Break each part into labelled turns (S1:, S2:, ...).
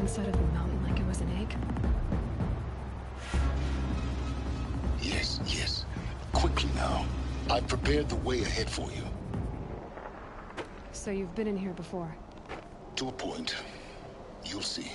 S1: inside of the mountain like it was an egg?
S2: Yes, yes. Quickly now. I've prepared the way ahead for you.
S1: So you've been in here before?
S2: To a point. You'll see.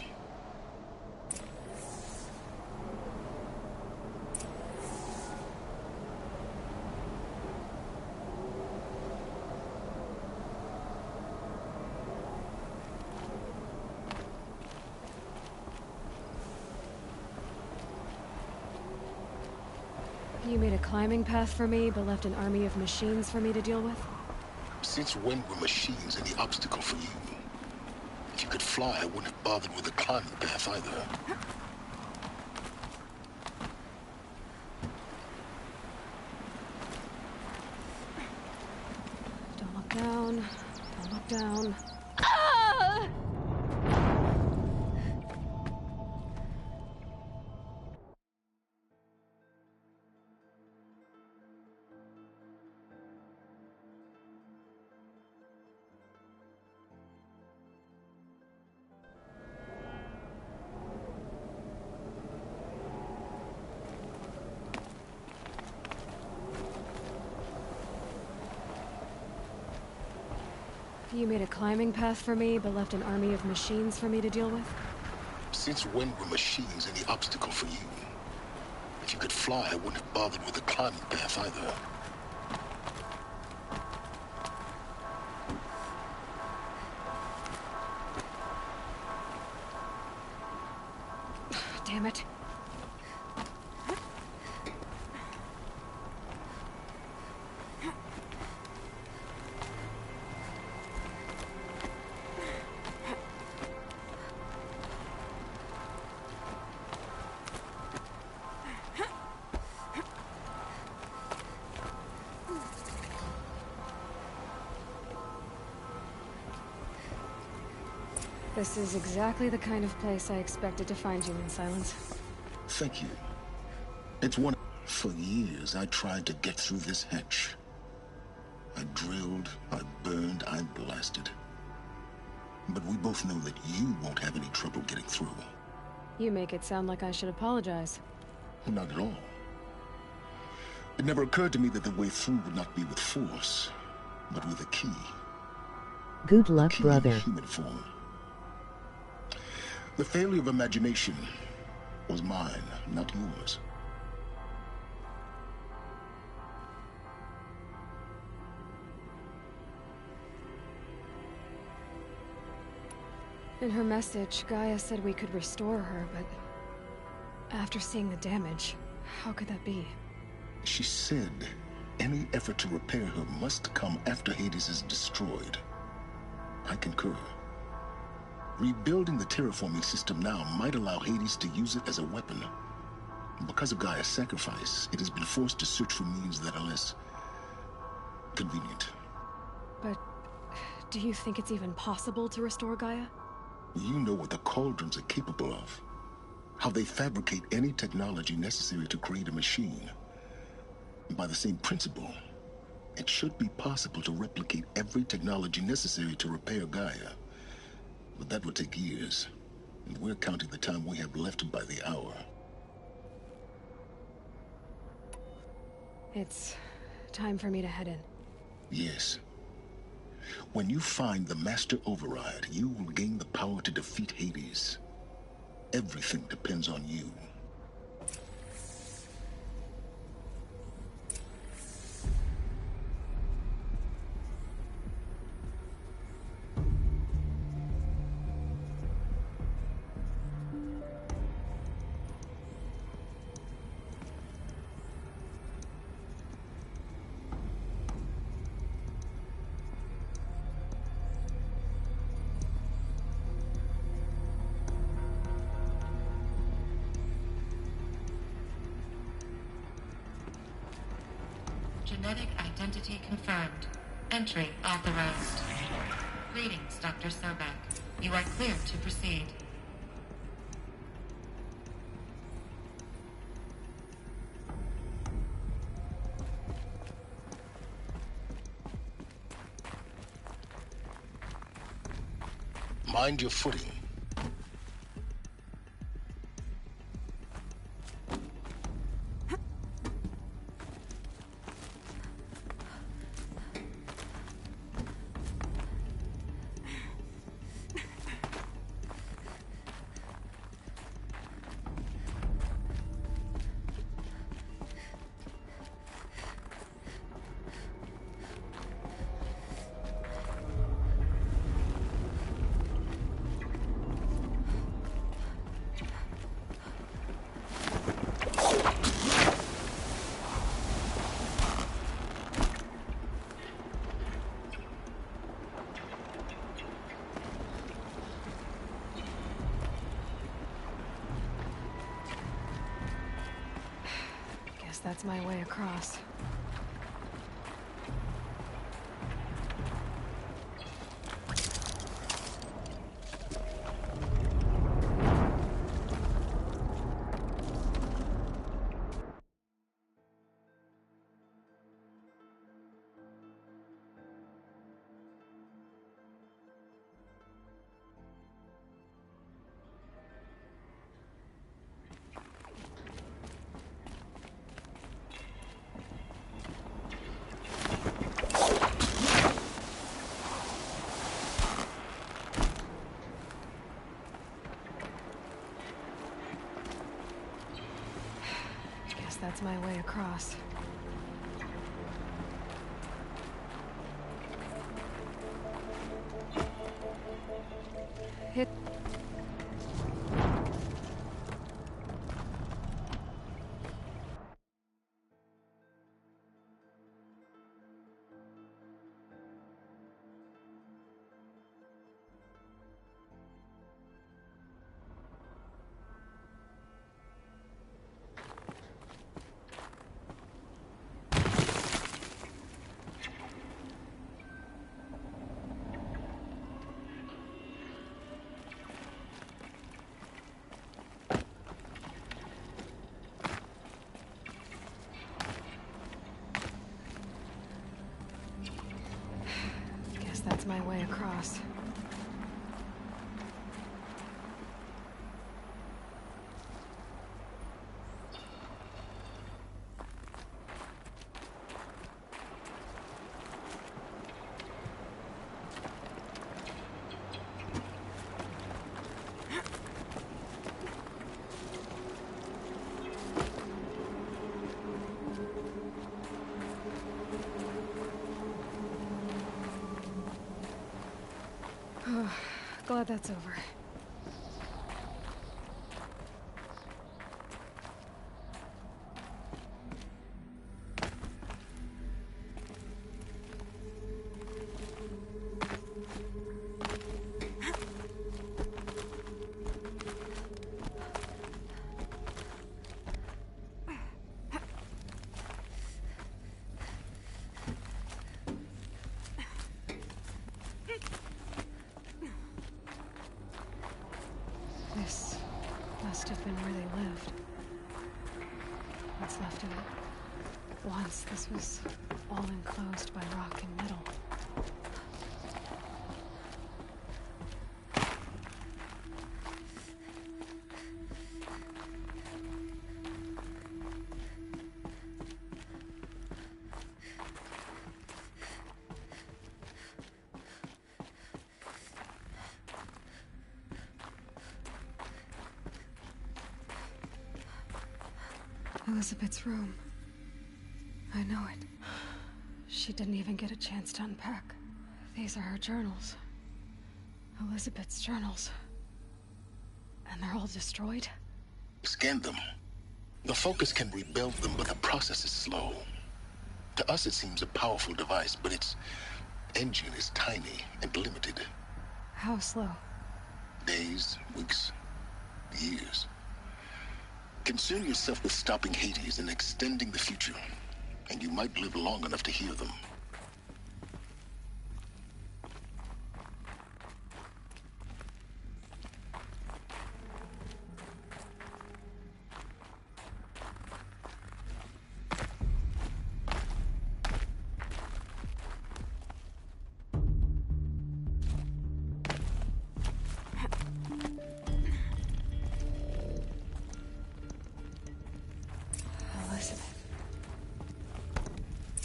S1: You made a climbing path for me, but left an army of machines for me to deal with?
S2: Since when were machines any obstacle for you? If you could fly, I wouldn't have bothered with the climbing path either.
S1: Don't look down. Don't look down. You made a climbing path for me, but left an army of machines for me to deal with?
S2: Since when were machines any obstacle for you? If you could fly, I wouldn't have bothered with the climbing path either.
S1: Damn it. This is exactly the kind of place I expected to find you in, Silence.
S2: Thank you. It's one... For years, I tried to get through this hatch. I drilled, I burned, I blasted. But we both know that you won't have any trouble getting through.
S1: You make it sound like I should apologize.
S2: Well, not at all. It never occurred to me that the way through would not be with force, but with a key.
S3: Good luck,
S2: Key
S3: brother.
S2: in human form. The failure of imagination was mine, not yours.
S1: In her message, Gaia said we could restore her, but... after seeing the damage, how could that be?
S2: She said any effort to repair her must come after Hades is destroyed. I concur. Rebuilding the terraforming system now might allow Hades to use it as a weapon. Because of Gaia's sacrifice, it has been forced to search for means that are less convenient.
S1: But do you think it's even possible to restore Gaia?
S2: You know what the Cauldrons are capable of. How they fabricate any technology necessary to create a machine. By the same principle, it should be possible to replicate every technology necessary to repair Gaia. But that would take years, and we're counting the time we have left by the hour.
S1: It's time for me to head in.
S2: Yes. When you find the Master Override, you will gain the power to defeat Hades. Everything depends on you.
S4: Genetic identity confirmed. Entry authorized. Greetings, Dr. Sobek. You are cleared to proceed.
S2: Mind your footing.
S1: that's my way across. That's my way across. Hit. That's my way across. Glad that's over. This must have been where they lived. What's left of it. Once this was all enclosed by rock and metal. Elizabeth's room. I know it. She didn't even get a chance to unpack. These are her journals. Elizabeth's journals. And they're all destroyed?
S2: Scan them. The Focus can rebuild them, but the process is slow. To us it seems a powerful device, but its engine is tiny and limited.
S1: How slow?
S2: Days, weeks, years. Concern yourself with stopping Hades and extending the future, and you might live long enough to hear them.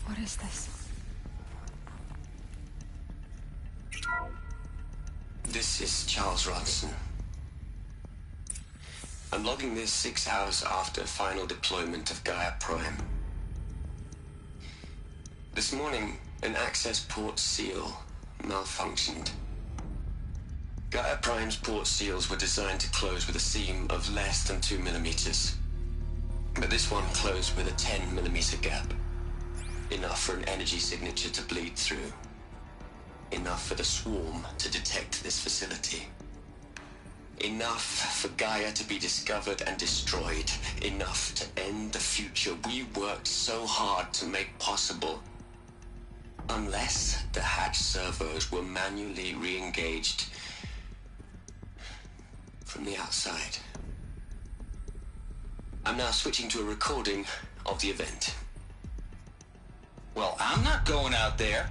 S1: What is this?
S5: This is Charles Ronson. I'm logging this 6 hours after final deployment of Gaia Prime. This morning, an access port seal malfunctioned. Gaia Prime's port seals were designed to close with a seam of less than 2 millimeters. But this one closed with a 10 millimeter gap. Enough for an energy signature to bleed through. Enough for the swarm to detect this facility. Enough for Gaia to be discovered and destroyed. Enough to end the future we worked so hard to make possible. Unless the hatch servos were manually re-engaged from the outside. I'm now switching to a recording of the event.
S6: Well, I'm not going out there.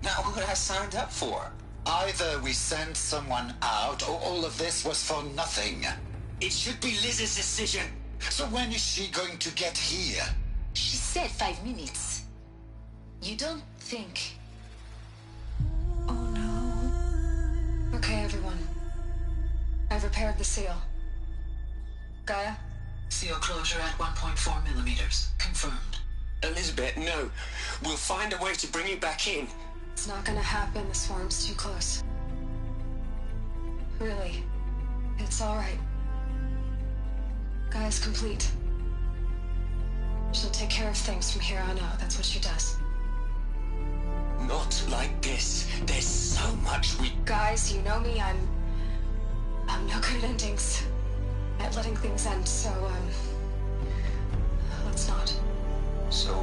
S6: Not what I signed up for.
S7: Either we send someone out, or all of this was for nothing.
S6: It should be Liz's decision.
S7: So when is she going to get here?
S8: She said 5 minutes. You don't think...
S1: Oh no. Okay, everyone. I've repaired the seal. Gaia?
S9: Seal closure at 1.4 millimeters. Confirmed.
S5: Elizabeth, no. We'll find a way to bring you back in.
S1: It's not gonna happen. The swarm's too close. Really. It's alright. Gaia's complete. She'll take care of things from here on out. That's what she does.
S5: Not like this. There's so much we...
S1: Guys, you know me. I'm no good at endings. At letting things end, so, let's not.
S6: So...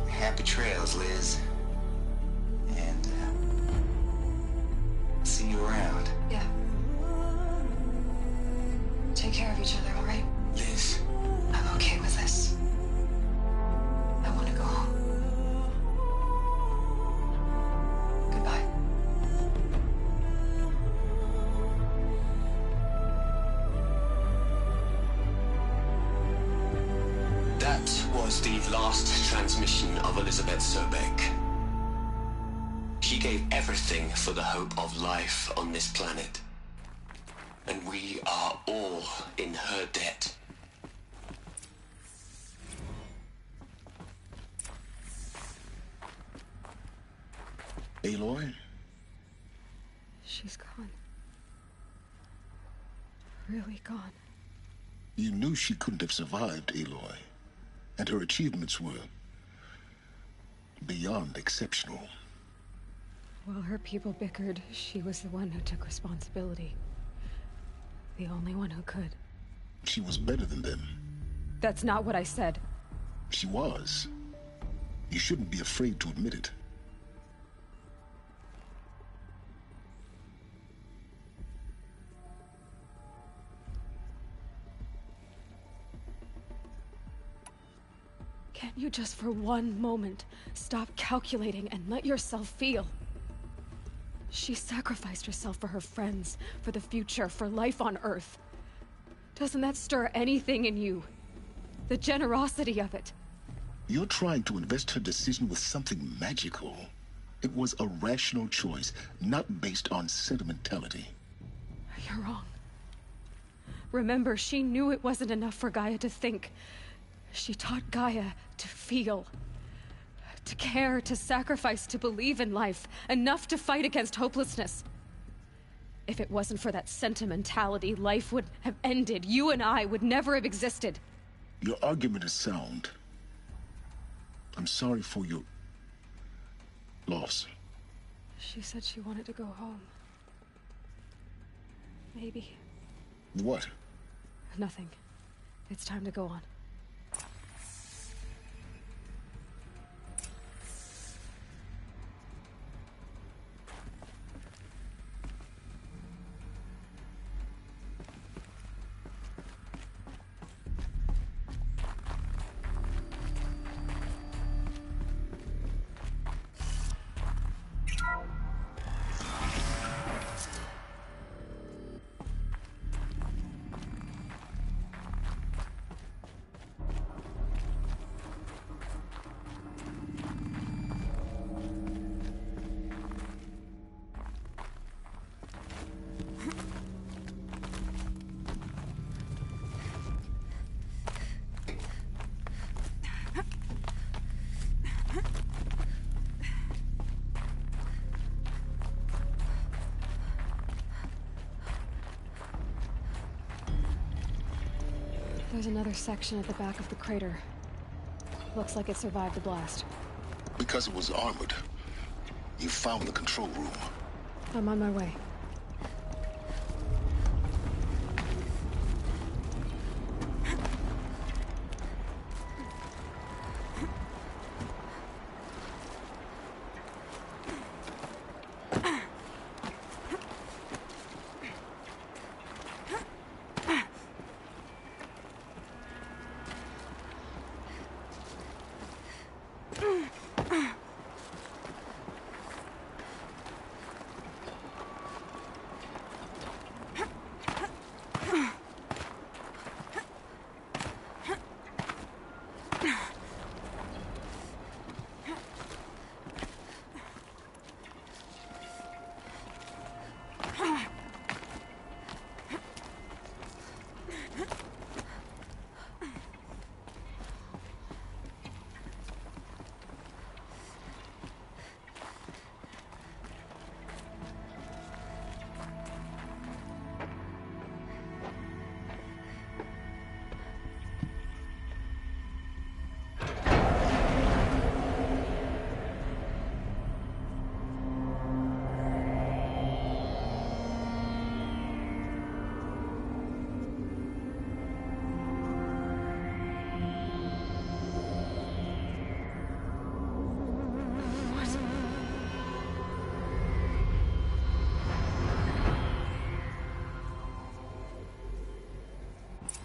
S6: happy trails, Liz. And, see you around.
S1: Yeah. Take care of each other, alright?
S5: Liz.
S1: I'm okay with this. I want to go home. Goodbye.
S5: That was the last transmission of Elizabeth Sobek. She gave everything for the hope of life on this planet. And we are all in her debt.
S2: Aloy?
S1: She's gone. Really gone.
S2: You knew she couldn't have survived, Aloy. And her achievements were beyond exceptional.
S1: While her people bickered, she was the one who took responsibility. The only one who could.
S2: She was better than them.
S1: That's not what I said.
S2: She was. You shouldn't be afraid to admit it.
S1: Can't you just for one moment stop calculating and let yourself feel? She sacrificed herself for her friends, for the future, for life on Earth. Doesn't that stir anything in you? The generosity of it.
S2: You're trying to invest her decision with something magical. It was a rational choice, not based on sentimentality.
S1: You're wrong. Remember, she knew it wasn't enough for Gaia to think. She taught Gaia to feel. To care, to sacrifice, to believe in life. Enough to fight against hopelessness. If it wasn't for that sentimentality, life would have ended. You and I would never have existed.
S2: Your argument is sound. I'm sorry for your loss.
S1: She said she wanted to go home. Maybe.
S2: What?
S1: Nothing. It's time to go on. There's another section at the back of the crater. Looks like it survived the blast.
S2: Because it was armored. You found the control room.
S1: I'm on my way.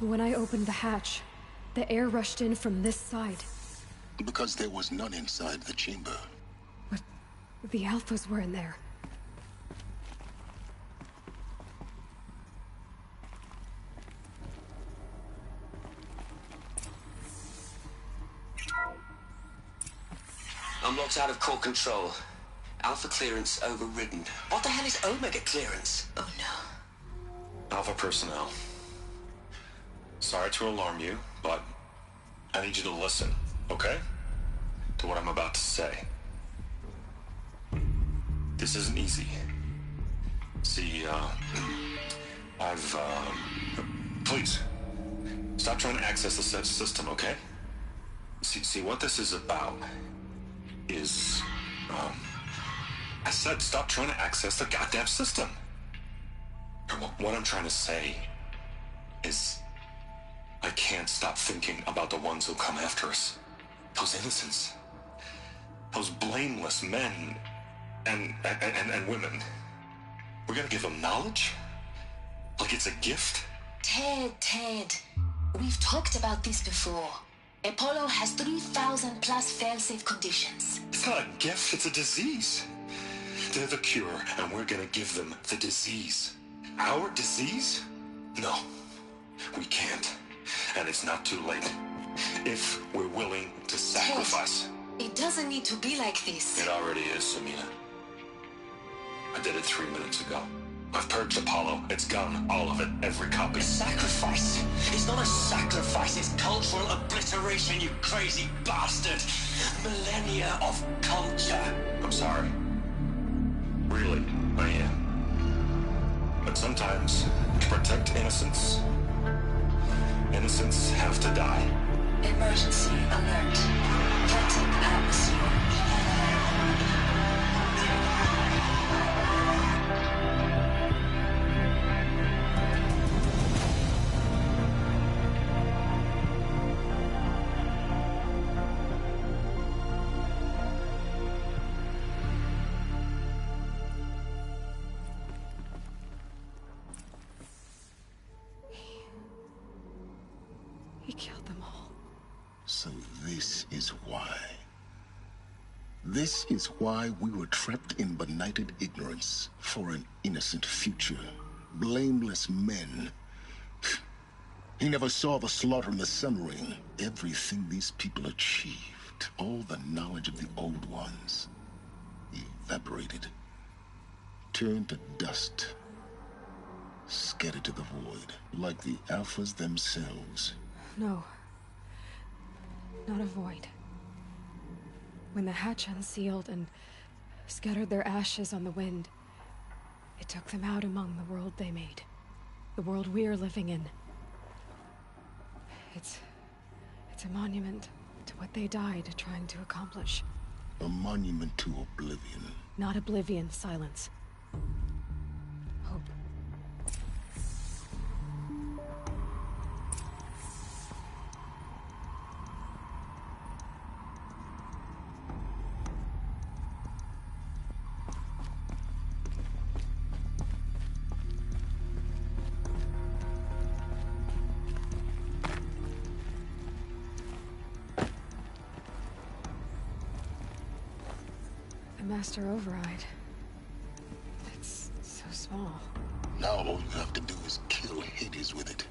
S1: When I opened the hatch, the air rushed in from this side.
S2: Because there was none inside the chamber.
S1: But the Alphas were in there.
S5: I'm locked out of core control. Alpha clearance overridden. What the hell is Omega clearance?
S9: Oh no.
S10: Alpha personnel. Sorry to alarm you, but I need you to listen, okay? To what I'm about to say. This isn't easy. See, please, stop trying to access the system, okay? See, what this is about is, I said stop trying to access the goddamn system. What I'm trying to say is I can't stop thinking about the ones who come after us. Those innocents. Those blameless men and women. We're gonna give them knowledge? Like it's a gift?
S8: Ted. We've talked about this before. Apollo has 3,000 plus fail-safe conditions.
S10: It's not a gift, it's a disease. They're the cure, and we're gonna give them the disease. Our disease? No, we can't. And it's not too late. If we're willing to sacrifice.
S8: Ted, it doesn't need to be like this.
S10: It already is, Samina. I did it 3 minutes ago. I've purged Apollo. It's gone. All of it. Every copy.
S5: A sacrifice? It's not a sacrifice. It's cultural obliteration, you crazy bastard. Millennia of culture.
S10: I'm sorry. Really, I am. But sometimes, to protect innocence, innocents have to die.
S9: Emergency alert. Threatened atmosphere.
S1: He killed them all.
S2: So this is why. This is why we were trapped in benighted ignorance for an innocent future. Blameless men. He never saw the slaughter in the Sun Ring. Everything these people achieved, all the knowledge of the old ones, evaporated, turned to dust, scattered to the void, like the Alphas themselves.
S1: No. Not a void. When the hatch unsealed and scattered their ashes on the wind, it took them out among the world they made. The world we're living in. It's a monument to what they died trying to accomplish.
S2: A monument to oblivion.
S1: Not oblivion, silence. Hope. The Master Override. It's so small.
S2: Now all you have to do is kill Hades with it.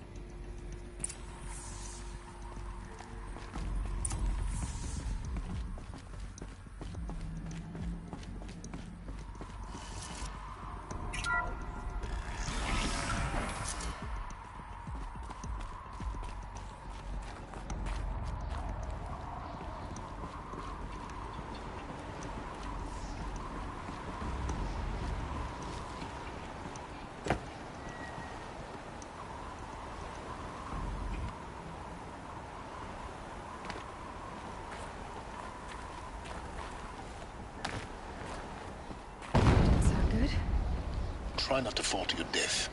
S2: Try not to fall to your death.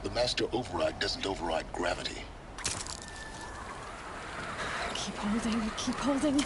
S2: The Master Override doesn't override gravity.
S1: Keep holding, keep holding.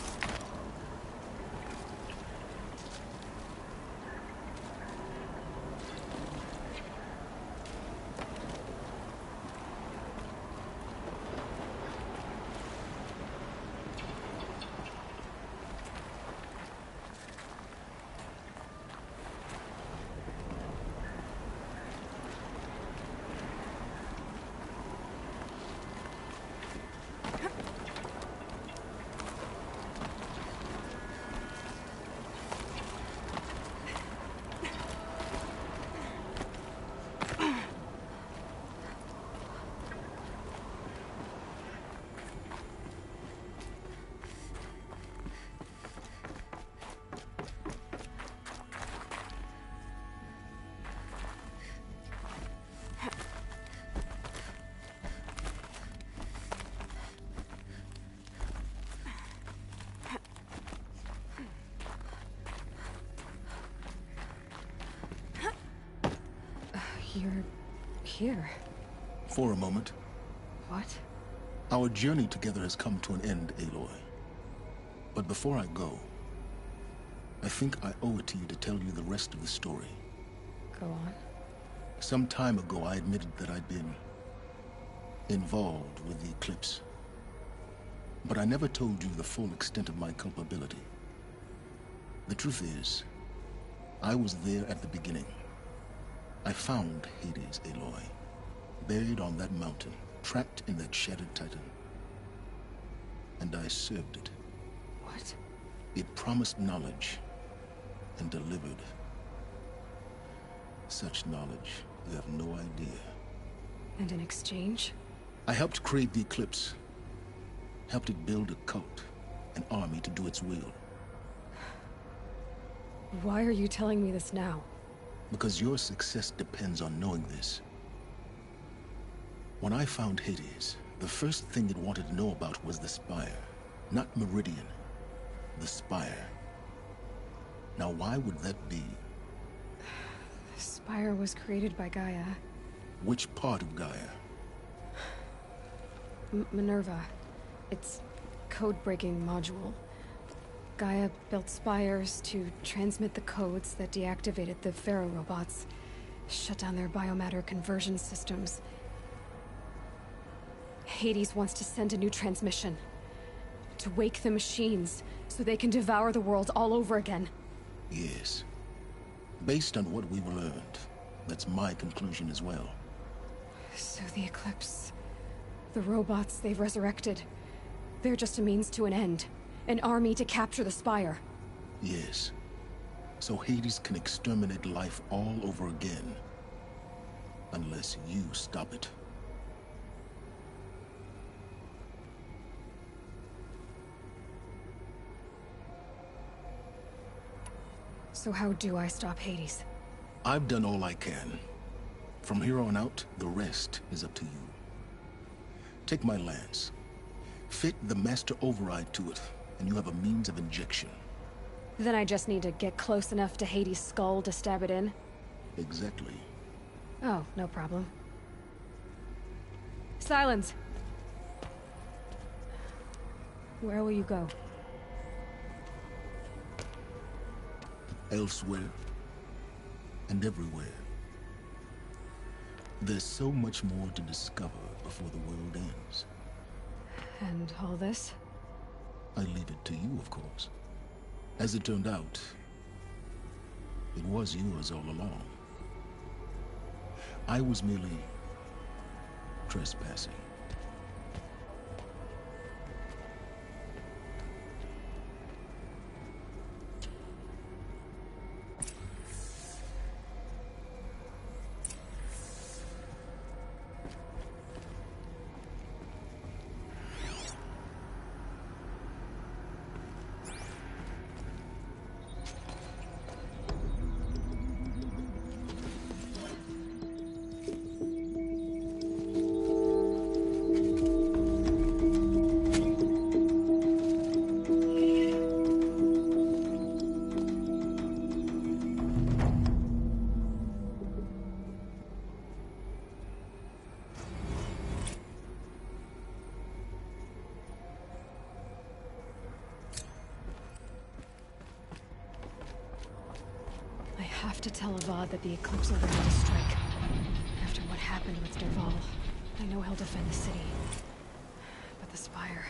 S1: here?
S2: For a moment.
S1: What?
S2: Our journey together has come to an end, Aloy. But before I go, I think I owe it to you to tell you the rest of the story.
S1: Go on.
S2: Some time ago, I admitted that I'd been involved with the eclipse. But I never told you the full extent of my culpability. The truth is, I was there at the beginning. I found Hades, Aloy, buried on that mountain, trapped in that shattered titan. And I served it.
S1: What?
S2: It promised knowledge and delivered. Such knowledge, you have no idea.
S1: And in exchange?
S2: I helped create the eclipse. Helped it build a cult, an army to do its will.
S1: Why are you telling me this now?
S2: Because your success depends on knowing this. When I found Hades, the first thing it wanted to know about was the Spire. Not Meridian. The Spire. Now why would that be?
S1: The Spire was created by Gaia.
S2: Which part of Gaia?
S1: Minerva. Its code-breaking module. Gaia built spires to transmit the codes that deactivated the Pharaoh robots, shut down their biomatter conversion systems. Hades wants to send a new transmission. To wake the machines, so they can devour the world all over again.
S2: Yes. Based on what we've learned, that's my conclusion as well.
S1: So the Eclipse... the robots they've resurrected... they're just a means to an end. An army to capture the Spire.
S2: Yes. So Hades can exterminate life all over again. Unless you stop it.
S1: So how do I stop Hades?
S2: I've done all I can. From here on out, the rest is up to you. Take my lance. Fit the master override to it, and you have a means of injection.
S1: Then I just need to get close enough to Hades' skull to stab it in?
S2: Exactly.
S1: Oh, no problem. Silence! Where will you go?
S2: Elsewhere. And everywhere. There's so much more to discover before the world ends.
S1: And all this?
S2: I leave it to you, of course. As it turned out, it was yours all along. I was merely trespassing.
S1: I have to tell Avad that the Eclipse will ready to strike. After what happened with Dervahl, I know he'll defend the city. But the Spire...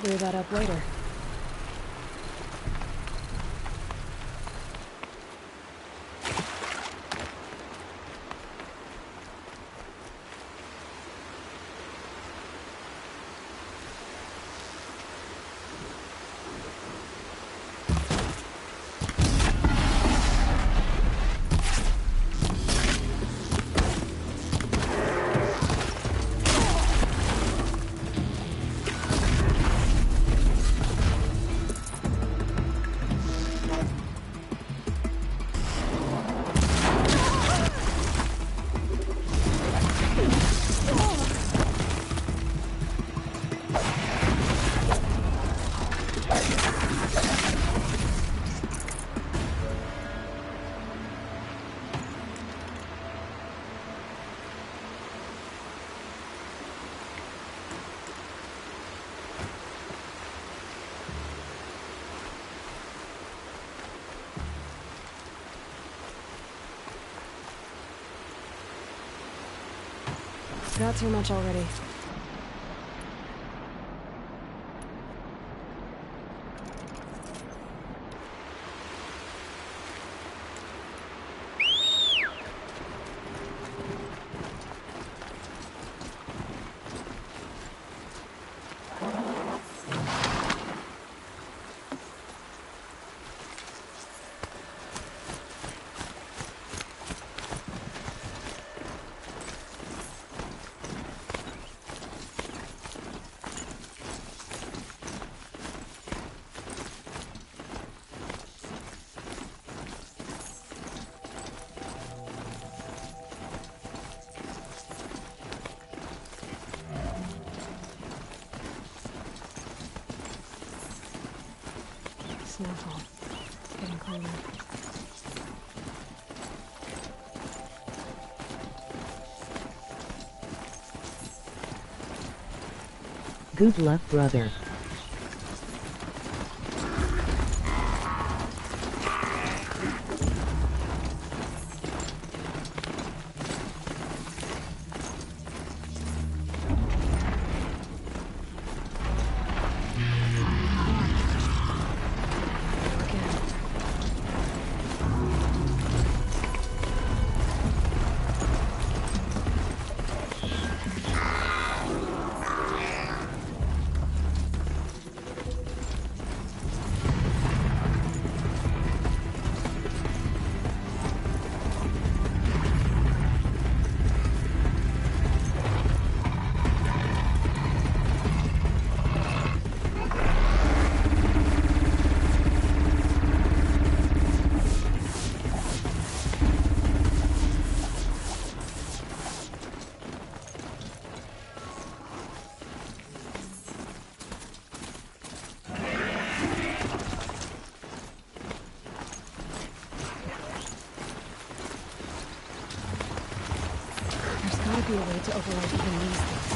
S1: clear that up later. Got too much already. Snowfall. It's getting cleaner.
S3: Good luck, brother. Be a way to override even these things.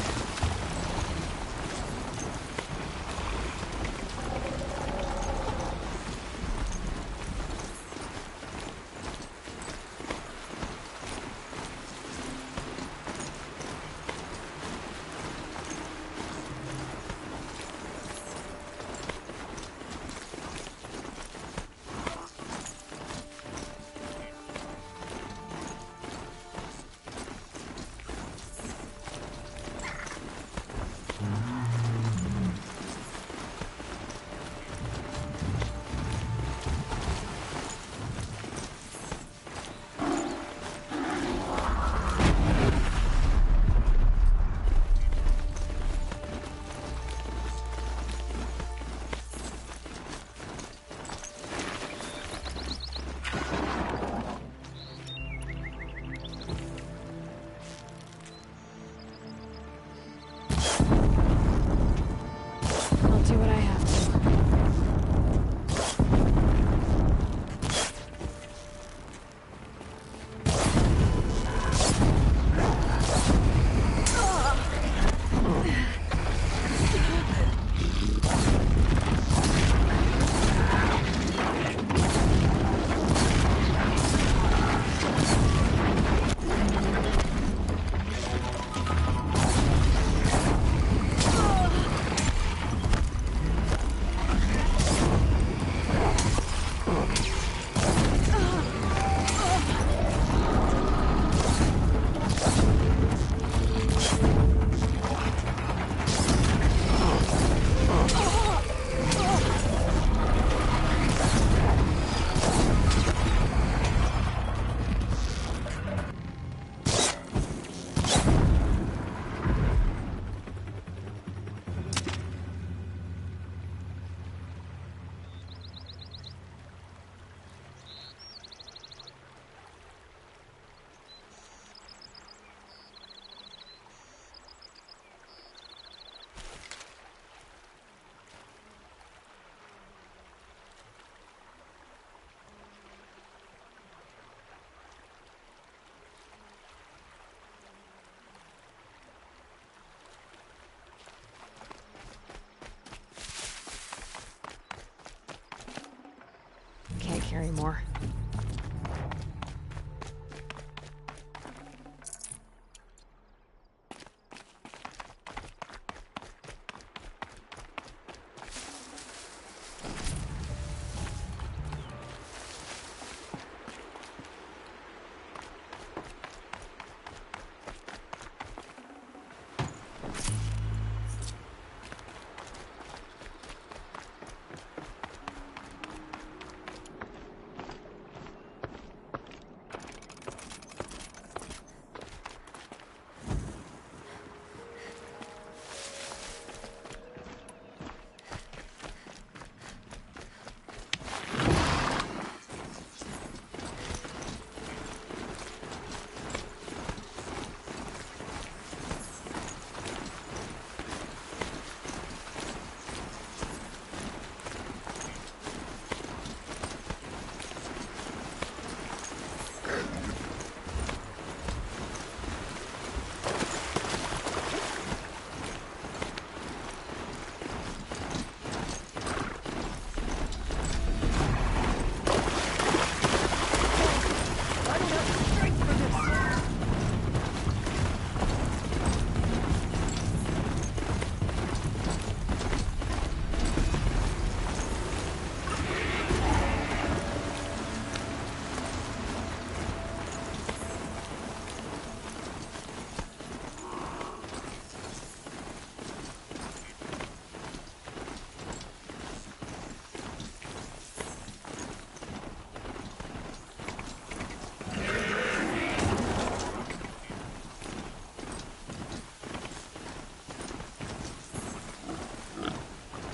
S3: carry more.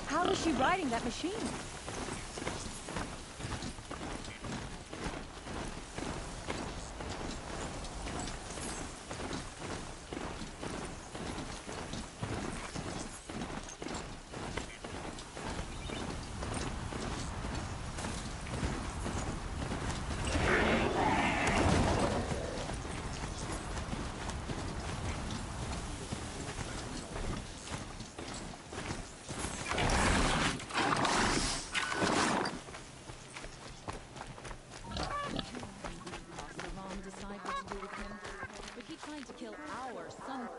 S11: How is she riding that machine?
S12: To kill our son